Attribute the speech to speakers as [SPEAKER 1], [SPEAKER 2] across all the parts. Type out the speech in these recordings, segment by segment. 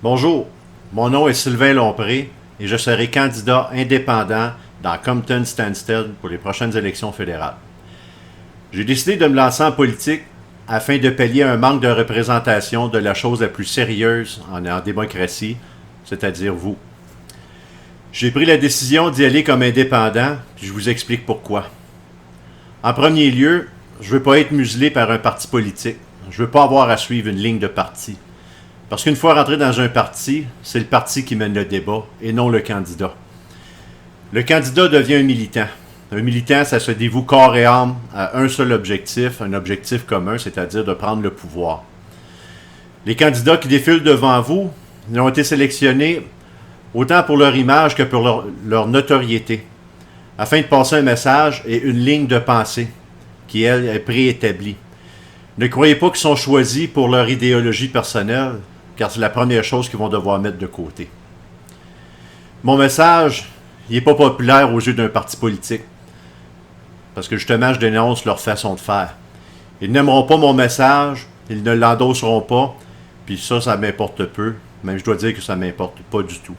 [SPEAKER 1] Bonjour, mon nom est Sylvain Lompré et je serai candidat indépendant dans Compton-Stanstead pour les prochaines élections fédérales. J'ai décidé de me lancer en politique afin de pallier un manque de représentation de la chose la plus sérieuse en démocratie, c'est-à-dire vous. J'ai pris la décision d'y aller comme indépendant, puis je vous explique pourquoi. En premier lieu, je ne veux pas être muselé par un parti politique. Je ne veux pas avoir à suivre une ligne de parti. Parce qu'une fois rentré dans un parti, c'est le parti qui mène le débat et non le candidat. Le candidat devient un militant. Un militant, ça se dévoue corps et âme à un seul objectif, un objectif commun, c'est-à-dire de prendre le pouvoir. Les candidats qui défilent devant vous, ils ont été sélectionnés autant pour leur image que pour leur notoriété, afin de passer un message et une ligne de pensée qui, elle, est préétablie. Ne croyez pas qu'ils sont choisis pour leur idéologie personnelle, car c'est la première chose qu'ils vont devoir mettre de côté. Mon message, il n'est pas populaire aux yeux d'un parti politique, parce que justement, je dénonce leur façon de faire. Ils n'aimeront pas mon message, ils ne l'endosseront pas, puis ça m'importe peu, même je dois dire que ça ne m'importe pas du tout.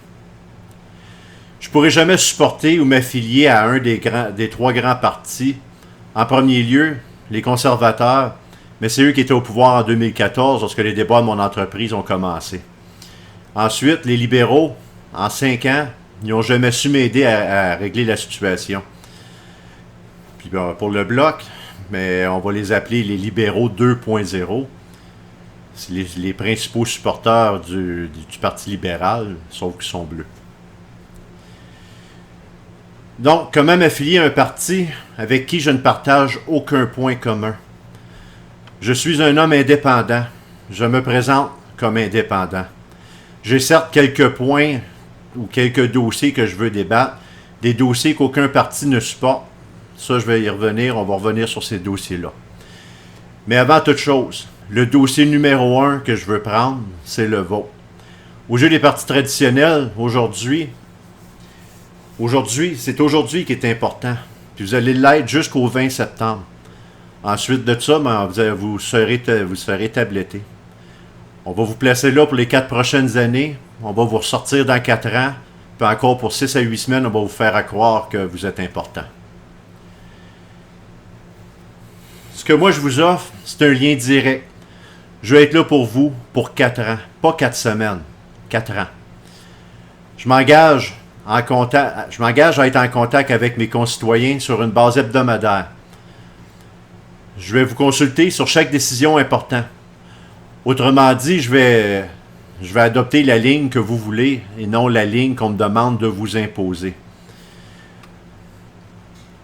[SPEAKER 1] Je ne pourrai jamais supporter ou m'affilier à un des trois grands partis. En premier lieu, les conservateurs, mais c'est eux qui étaient au pouvoir en 2014 lorsque les débats de mon entreprise ont commencé. Ensuite, les libéraux, en 5 ans, ils n'ont jamais su m'aider à régler la situation. Puis pour le Bloc, mais on va les appeler les libéraux 2.0. C'est les principaux supporters du Parti libéral, sauf qu'ils sont bleus. Donc, comment m'affilier à un parti avec qui je ne partage aucun point commun? Je suis un homme indépendant. Je me présente comme indépendant. J'ai certes quelques points ou quelques dossiers que je veux débattre, des dossiers qu'aucun parti ne supporte. Ça, je vais y revenir. On va revenir sur ces dossiers-là. Mais avant toute chose, le dossier numéro 1 que je veux prendre, c'est le vote. Au jeu des partis traditionnels, aujourd'hui, c'est aujourd'hui qui est important. Puis vous allez l'être jusqu'au 20 septembre. Ensuite de ça, vous serez tabletté. On va vous placer là pour les 4 prochaines années. On va vous ressortir dans 4 ans. Puis encore pour 6 à 8 semaines, on va vous faire croire que vous êtes important. Ce que moi je vous offre, c'est un lien direct. Je vais être là pour vous pour 4 ans. Pas 4 semaines. 4 ans. Je m'engage à être en contact avec mes concitoyens sur une base hebdomadaire. Je vais vous consulter sur chaque décision importante. Autrement dit, je vais adopter la ligne que vous voulez et non la ligne qu'on me demande de vous imposer.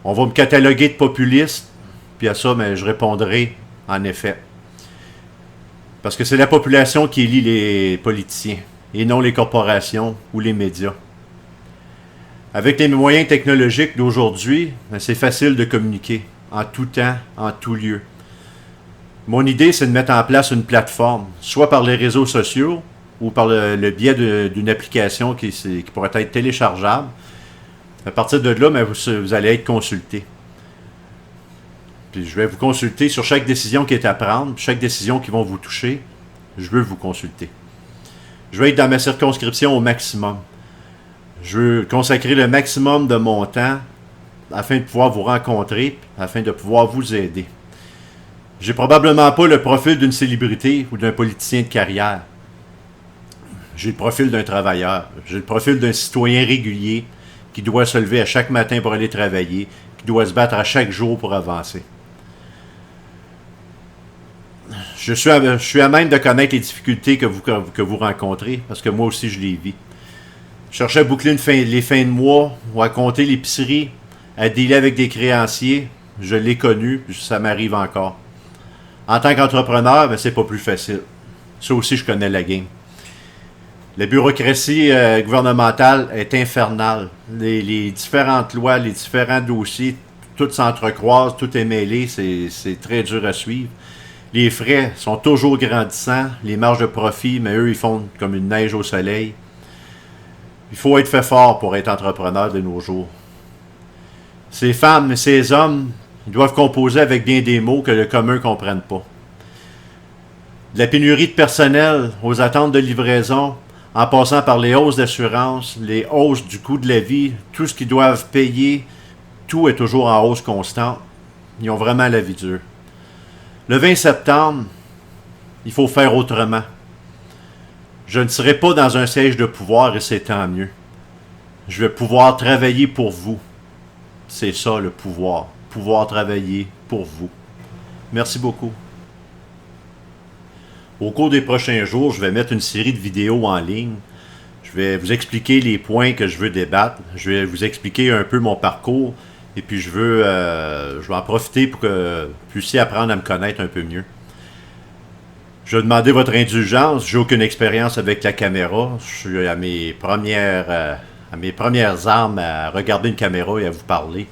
[SPEAKER 1] On va me cataloguer de populiste, puis à ça, je répondrai en effet. Parce que c'est la population qui élit les politiciens et non les corporations ou les médias. Avec les moyens technologiques d'aujourd'hui, c'est facile de communiquer en tout temps, en tout lieu. Mon idée, c'est de mettre en place une plateforme, soit par les réseaux sociaux ou par le biais d'une application qui pourrait être téléchargeable. À partir de là, vous allez être consulté. Puis je vais vous consulter sur chaque décision qui est à prendre, chaque décision qui va vous toucher. Je veux vous consulter. Je vais être dans ma circonscription au maximum. Je veux consacrer le maximum de mon temps afin de pouvoir vous rencontrer, afin de pouvoir vous aider. J'ai probablement pas le profil d'une célébrité ou d'un politicien de carrière. J'ai le profil d'un travailleur. J'ai le profil d'un citoyen régulier qui doit se lever à chaque matin pour aller travailler, qui doit se battre à chaque jour pour avancer. Je suis à même de connaître les difficultés que vous rencontrez, parce que moi aussi je les vis. Je cherchais à boucler les fins de mois, ou à compter l'épicerie, à dealer avec des créanciers. Je l'ai connu, puis ça m'arrive encore. En tant qu'entrepreneur, c'est pas plus facile. Ça aussi, je connais la game. La bureaucratie gouvernementale est infernale. Les différentes lois, les différents dossiers, tout s'entrecroise, tout est mêlé, c'est très dur à suivre. Les frais sont toujours grandissants, les marges de profit, mais eux, ils font comme une neige au soleil. Il faut être fait fort pour être entrepreneur de nos jours. Ces femmes et ces hommes, ils doivent composer avec bien des mots que le commun ne comprenne pas. De la pénurie de personnel aux attentes de livraison, en passant par les hausses d'assurance, les hausses du coût de la vie, tout ce qu'ils doivent payer, tout est toujours en hausse constante. Ils ont vraiment la vie dure. Le 20 septembre, il faut faire autrement. Je ne serai pas dans un siège de pouvoir et c'est tant mieux. Je vais pouvoir travailler pour vous. C'est ça le pouvoir. Pouvoir travailler pour vous. Merci beaucoup. Au cours des prochains jours, je vais mettre une série de vidéos en ligne. Je vais vous expliquer les points que je veux débattre. Je vais vous expliquer un peu mon parcours. Et puis je vais en profiter pour que vous puissiez apprendre à me connaître un peu mieux. Je vais demander votre indulgence. J'ai aucune expérience avec la caméra. Je suis à mes premières armes à regarder une caméra et à vous parler.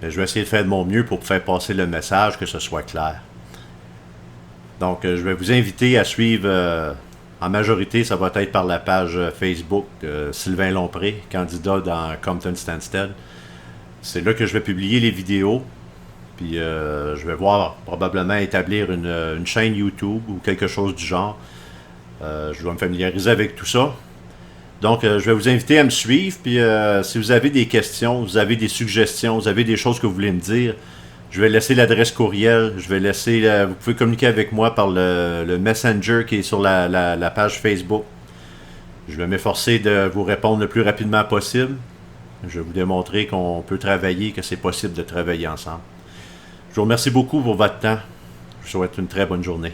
[SPEAKER 1] Mais je vais essayer de faire de mon mieux pour faire passer le message, que ce soit clair. Donc, je vais vous inviter à suivre, en majorité, ça va être par la page Facebook de Sylvain Lompré, candidat dans Compton Stanstead. C'est là que je vais publier les vidéos. Puis, je vais voir probablement établir une chaîne YouTube ou quelque chose du genre. Je dois me familiariser avec tout ça. Donc, je vais vous inviter à me suivre. Puis, si vous avez des questions, vous avez des suggestions, vous avez des choses que vous voulez me dire, je vais laisser l'adresse courriel. Je vais laisser. Vous pouvez communiquer avec moi par le Messenger qui est sur la page Facebook. Je vais m'efforcer de vous répondre le plus rapidement possible. Je vais vous démontrer qu'on peut travailler, que c'est possible de travailler ensemble. Je vous remercie beaucoup pour votre temps. Je vous souhaite une très bonne journée.